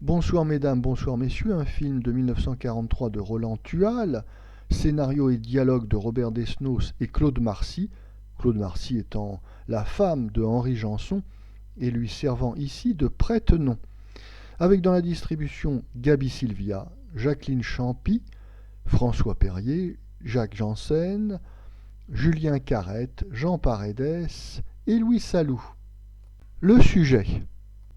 Bonsoir mesdames, bonsoir messieurs, un film de 1943 de Roland Tual, scénario et dialogue de Robert Desnos et Claude Marcy, Claude Marcy étant la femme de Henri Janson et lui servant ici de prête-nom, avec dans la distribution Gabi Sylvia, Jacqueline Champy, François Perrier, Jacques Janssen, Julien Carrette, Jean Paredes et Louis Salou. Le sujet.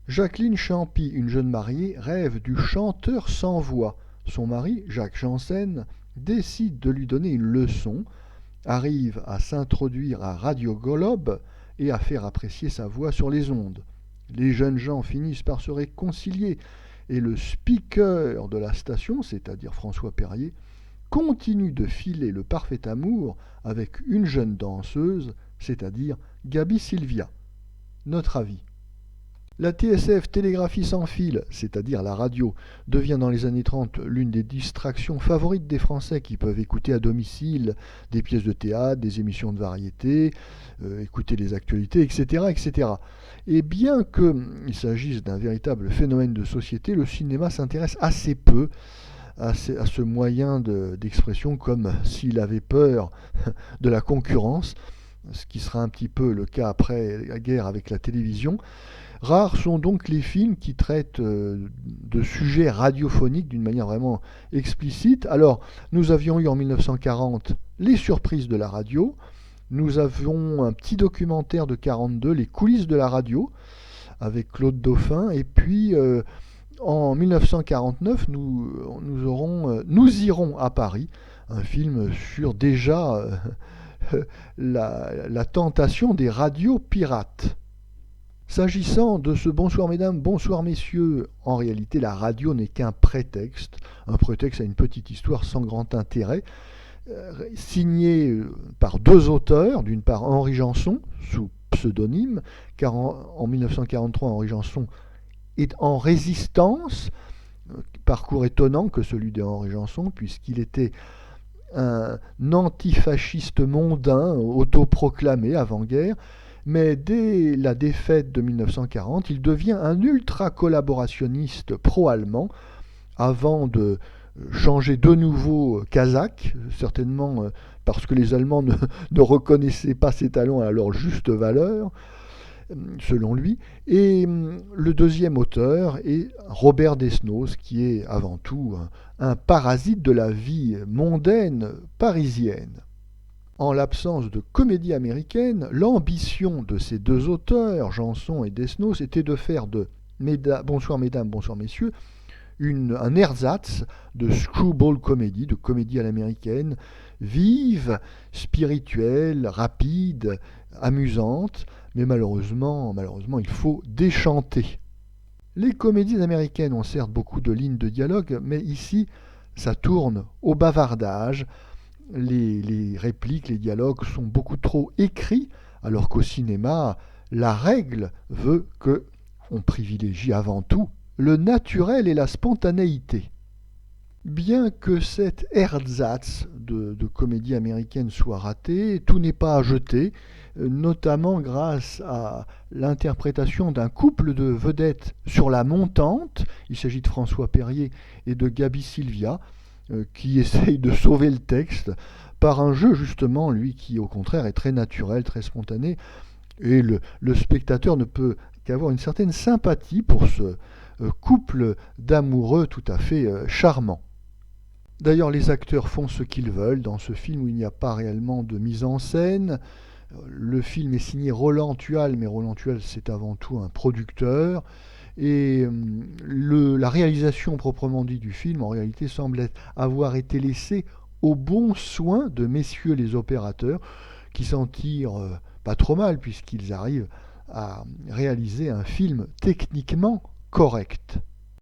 Jacqueline Champy, une jeune mariée, rêve du chanteur sans voix. Son mari, Jacques Janssen, décide de lui donner une leçon, arrive à s'introduire à Radio Golob et à faire apprécier sa voix sur les ondes. Les jeunes gens finissent par se réconcilier et le speaker de la station, c'est-à-dire François Perrier, continue de filer le parfait amour avec une jeune danseuse, c'est-à-dire Gabi Sylvia. Notre avis. La TSF, télégraphie sans fil, c'est-à-dire la radio, devient dans les années 30 l'une des distractions favorites des Français qui peuvent écouter à domicile des pièces de théâtre, des émissions de variété, écouter les actualités, etc., etc. Et bien qu'il s'agisse d'un véritable phénomène de société, le cinéma s'intéresse assez peu à ce moyen d'expression comme s'il avait peur de la concurrence, ce qui sera un petit peu le cas après la guerre avec la télévision. Rares sont donc les films qui traitent de sujets radiophoniques d'une manière vraiment explicite. Alors, nous avions eu en 1940 Les surprises de la radio. Nous avions un petit documentaire de 1942, Les coulisses de la radio, avec Claude Dauphin. Et puis, en 1949, Nous irons à Paris, un film sur déjà la tentation des radios pirates. S'agissant de ce bonsoir mesdames, bonsoir messieurs, en réalité la radio n'est qu'un prétexte à une petite histoire sans grand intérêt, signée par deux auteurs, d'une part Henri Janson, sous pseudonyme, car en 1943 Henri Janson est en résistance, parcours étonnant que celui de Henri Janson, puisqu'il était un antifasciste mondain, autoproclamé avant-guerre, mais dès la défaite de 1940, il devient un ultra-collaborationniste pro-allemand, avant de changer de nouveau kazakh, certainement parce que les Allemands ne reconnaissaient pas ses talents à leur juste valeur, selon lui. Et le deuxième auteur est Robert Desnos, qui est avant tout un parasite de la vie mondaine parisienne. En l'absence de comédie américaine, l'ambition de ces deux auteurs, Janson et Desnos, était de faire de Bonsoir mesdames, bonsoir messieurs, un ersatz de screwball comedy, de comédie à l'américaine, vive, spirituelle, rapide, amusante, mais malheureusement, il faut déchanter. Les comédies américaines ont certes beaucoup de lignes de dialogue, mais ici, ça tourne au bavardage. Les répliques, les dialogues sont beaucoup trop écrits, alors qu'au cinéma, la règle veut qu'on privilégie avant tout le naturel et la spontanéité. Bien que cet ersatz de comédie américaine soit raté, tout n'est pas à jeter, notamment grâce à l'interprétation d'un couple de vedettes sur la montante. Il s'agit de François Perrier et de Gabi Sylvia, qui essaye de sauver le texte par un jeu justement, lui, qui au contraire est très naturel, très spontané, et le spectateur ne peut qu'avoir une certaine sympathie pour ce couple d'amoureux tout à fait charmant. D'ailleurs, les acteurs font ce qu'ils veulent dans ce film où il n'y a pas réellement de mise en scène. Le film est signé Roland Tual, mais Roland Tual c'est avant tout un producteur. Et la réalisation proprement dit du film, en réalité, semble avoir été laissée au bon soin de messieurs les opérateurs, qui s'en tirent pas trop mal, puisqu'ils arrivent à réaliser un film techniquement correct.